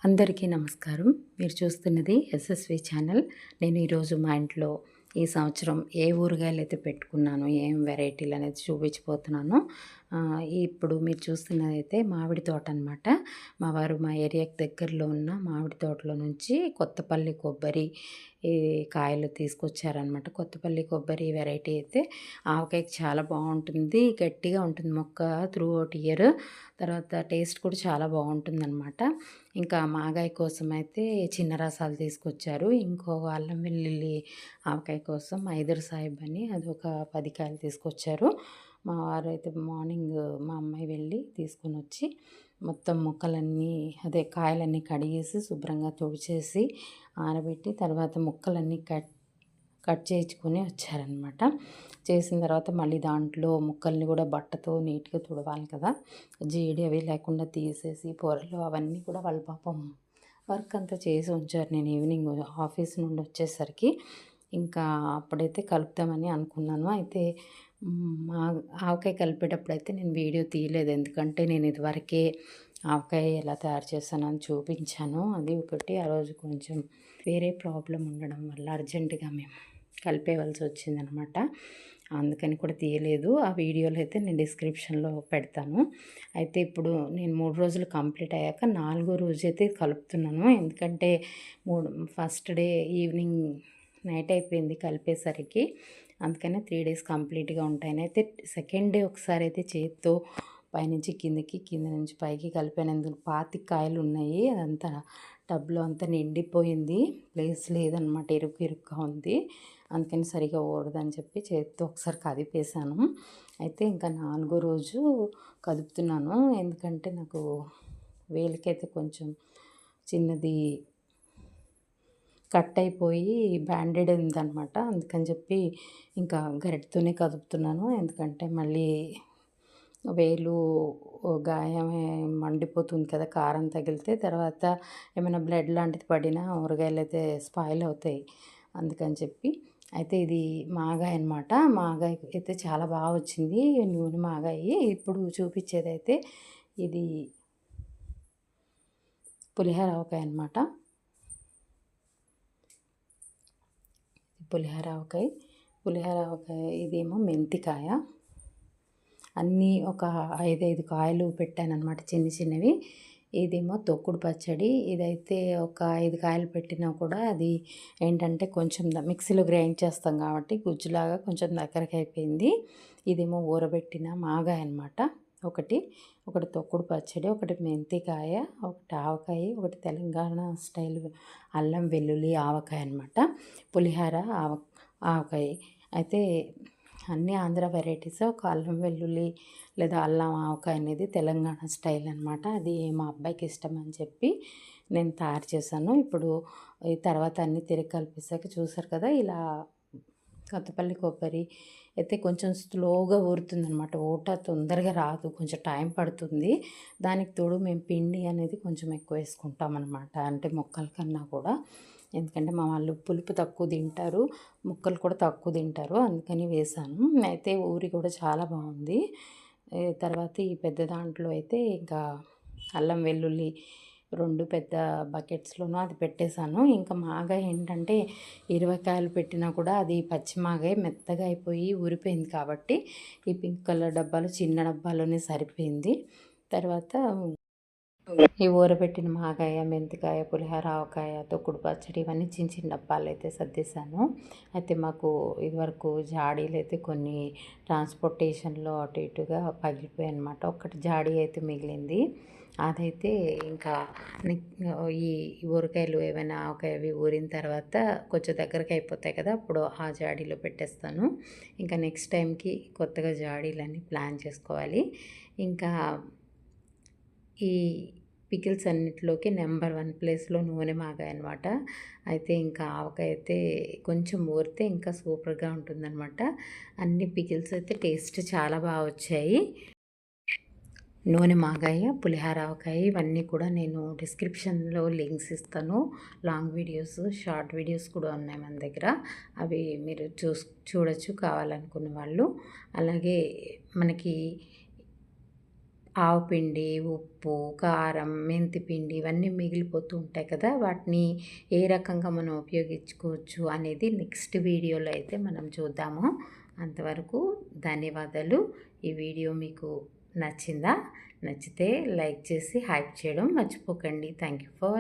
అందరికీ నమస్కారం. మీరు చూస్తున్నది ఎస్ఎస్వి ఛానల్. నేను ఈరోజు మా ఇంట్లో ఈ సంవత్సరం ఏ ఊరగాయలైతే పెట్టుకున్నానో, ఏం వెరైటీలు అనేది చూపించబోతున్నాను. ఇప్పుడు మీరు చూస్తున్నదైతే మామిడి తోట అనమాట. మా వారు మా ఏరియాకి దగ్గరలో ఉన్న మామిడి తోటలో నుంచి కొత్తపల్లి కొబ్బరి ఈ కాయలు తీసుకొచ్చారనమాట. కొత్తపల్లి కొబ్బరి వెరైటీ అయితే ఆవకాయకి చాలా బాగుంటుంది, గట్టిగా ఉంటుంది మొక్క త్రూ అవుట్ ఇయర్. తర్వాత టేస్ట్ కూడా చాలా బాగుంటుందన్నమాట. ఇంకా మాగాయ కోసం అయితే చిన్న రసాలు తీసుకొచ్చారు. ఇంకో అల్లం వెల్లుల్లి ఆవకాయ కోసం ఐదర్ సాహిబ్ అని అది ఒక 10 కాయలు తీసుకొచ్చారు. మా వారైతే మార్నింగ్ మా అమ్మాయి వెళ్ళి తీసుకొని వచ్చి మొత్తం ముక్కలన్నీ అదే కాయలన్నీ కడిగేసి శుభ్రంగా తుడిచేసి ఆరబెట్టి తర్వాత ముక్కలన్నీ కట్ చేయించుకొని వచ్చారనమాట. చేసిన తర్వాత మళ్ళీ దాంట్లో ముక్కల్ని కూడా బట్టతో నీట్గా తుడవాలి కదా, జీడి అవి లేకుండా తీసేసి పొరలు అవన్నీ కూడా వాళ్ళ పాపం వర్క్ అంతా చేసి ఉంచారు. నేను ఈవినింగ్ ఆఫీస్ నుండి వచ్చేసరికి ఇంకా అప్పుడైతే కలుపుతామని అనుకున్నాను. అయితే మా ఆవకాయ కలిపేటప్పుడు అయితే నేను వీడియో తీయలేదు, ఎందుకంటే నేను ఇదివరకే ఆవకాయ ఎలా తయారు చేశానని చూపించాను. అది ఒకటి ఆ రోజు కొంచెం వేరే ప్రాబ్లం ఉండడం వల్ల అర్జెంటుగా మేము కలిపేయవలసి వచ్చిందనమాట. అందుకని కూడా తీయలేదు. ఆ వీడియోలో అయితే నేను డిస్క్రిప్షన్లో పెడతాను. అయితే ఇప్పుడు నేను 3 రోజులు కంప్లీట్ అయ్యాక 4వ రోజు అయితే కలుపుతున్నాను. ఎందుకంటే ఫస్ట్ డే ఈవినింగ్ నైట్ అయిపోయింది కలిపేసరికి, అందుకనే 3 డేస్ కంప్లీట్గా ఉంటాయని అయితే సెకండ్ డే ఒకసారి అయితే చేత్తో పైనుంచి కిందకి, కింద నుంచి పైకి కలిపానందుకు 25 కాయలు ఉన్నాయి. అదంతా టబ్లో అంతా నిండిపోయింది, ప్లేస్ లేదనమాట, ఇరుగ్గా ఉంది. అందుకని సరిగా ఓడదని చెప్పి చేత్తో ఒకసారి కదిపేసాను. అయితే ఇంకా 4వ రోజు కదుపుతున్నాను, ఎందుకంటే నాకు వేలికైతే కొంచెం చిన్నది కట్ అయిపోయి బ్యాండెడ్ ఉందనమాట. అందుకని చెప్పి ఇంకా గరిటతోనే కదుపుతున్నాను, ఎందుకంటే మళ్ళీ వేలు గాయం మండిపోతుంది కదా కారం తగిలితే, తర్వాత ఏమైనా బ్లడ్ లాంటిది పడినా ఊరగాయలు అయితే స్పాయిల్ అవుతాయి. అందుకని చెప్పి అయితే ఇది మాగాయ అనమాట. మాగాయ అయితే చాలా బాగా వచ్చింది, నూనె మాగాయి. ఇప్పుడు చూపించేదైతే ఇది పులిహోర ఆవకాయ అనమాట. పులిహోర ఆవకాయ ఇదేమో మెంతికాయ. అన్నీ ఒక 5 కాయలు పెట్టానమాట, చిన్నవి. ఇదేమో తొక్కుడు పచ్చడి. ఇదైతే ఒక 5 కాయలు పెట్టినా కూడా అది ఏంటంటే కొంచెం మిక్సీలో గ్రైండ్ చేస్తాం కాబట్టి గుజ్జులాగా కొంచెం దగ్గరకు అయిపోయింది. ఇదేమో ఊరబెట్టిన మాగాయ అనమాట. ఒకటి తొక్కుడు పచ్చడి, ఒకటి మెంతికాయ, ఒకటి ఆవకాయ, ఒకటి తెలంగాణ స్టైల్ అల్లం వెల్లుల్లి ఆవకాయ అనమాట. పులిహోర ఆవకాయ అయితే అన్నీ ఆంధ్ర వెరైటీస్. ఒక అల్లం వెల్లుల్లి లేదా అల్లం ఆవకాయ అనేది తెలంగాణ స్టైల్ అనమాట. అది మా అబ్బాయికి ఇష్టం అని చెప్పి నేను తయారు చేశాను. ఇప్పుడు ఈ తర్వాత అన్నీ తిరిగి కలిపేసాక చూసారు కదా, ఇలా కొత్తపల్లి కొబ్బరి అయితే కొంచెం స్లోగా ఊరుతుందనమాట, ఊట తొందరగా రాదు, కొంచెం టైం పడుతుంది. దానికి తోడు మేము పిండి అనేది కొంచెం ఎక్కువ వేసుకుంటాం అనమాట, అంటే మొక్కల కన్నా కూడా. ఎందుకంటే మా వాళ్ళు పులుపు తక్కువ తింటారు, ముక్కలు కూడా తక్కువ తింటారు, అందుకని వేసాను. అయితే ఊరి కూడా చాలా బాగుంది. తర్వాత ఈ పెద్ద దాంట్లో అయితే ఇంకా అల్లం వెల్లుల్లి 2 పెద్ద బకెట్స్లోనూ అది పెట్టేశాను. ఇంకా మాగాయ ఏంటంటే 20 కాయలు పెట్టినా కూడా అది పచ్చి మాగాయ మెత్తగా అయిపోయి ఊరిపోయింది కాబట్టి ఈ పింక్ కలర్ డబ్బాలు చిన్న డబ్బాలోనే సరిపోయింది. తర్వాత ఈ ఊరబెట్టిన మాగాయ, మెంతికాయ, పులిహోర ఆవకాయ, తొక్కుడు పచ్చడి ఇవన్నీ చిన్న డబ్బాలు అయితే సర్దేశాను. అయితే మాకు ఇదివరకు జాడీలు అయితే కొన్ని ట్రాన్స్పోర్టేషన్లో అటు ఇటుగా పగిలిపోయాయి అనమాట. ఒక్కటి జాడీ అయితే మిగిలింది, అదైతే ఇంకా ఈ ఊరకాయలు ఏమైనా ఆవకాయవి ఊరిన తర్వాత కొంచెం దగ్గరకు అయిపోతాయి కదా, అప్పుడు ఆ జాడీలో పెట్టేస్తాను. ఇంకా నెక్స్ట్ టైంకి కొత్తగా జాడీలన్నీ ప్లాన్ చేసుకోవాలి. ఇంకా ఈ పికిల్స్ అన్నిటిలోకి నెంబర్ 1 ప్లేస్లో నూనె మాగాయ అనమాట. అయితే ఇంకా ఆవకాయ అయితే కొంచెం ఊరితే ఇంకా సూపర్గా ఉంటుందన్నమాట. అన్ని పికిల్స్ అయితే టేస్ట్ చాలా బాగా వచ్చాయి. నూనె మాగాయ, పులిహోర ఆవకాయ ఇవన్నీ కూడా నేను డిస్క్రిప్షన్లో లింక్స్ ఇస్తాను. లాంగ్ వీడియోస్, షార్ట్ వీడియోస్ కూడా ఉన్నాయి మన దగ్గర, అవి మీరు చూడొచ్చు కావాలనుకున్న వాళ్ళు. అలాగే మనకి ఆవు పిండి, ఉప్పు, కారం, మెంతి పిండి ఇవన్నీ మిగిలిపోతూ ఉంటాయి కదా, వాటిని ఏ రకంగా మనం ఉపయోగించుకోవచ్చు అనేది నెక్స్ట్ వీడియోలో అయితే మనం చూద్దాము. అంతవరకు ధన్యవాదాలు. ఈ వీడియో మీకు నచ్చిందా? నచ్చితే లైక్ చేసి హైప్ చేయడం మర్చిపోకండి. Thank you for watching.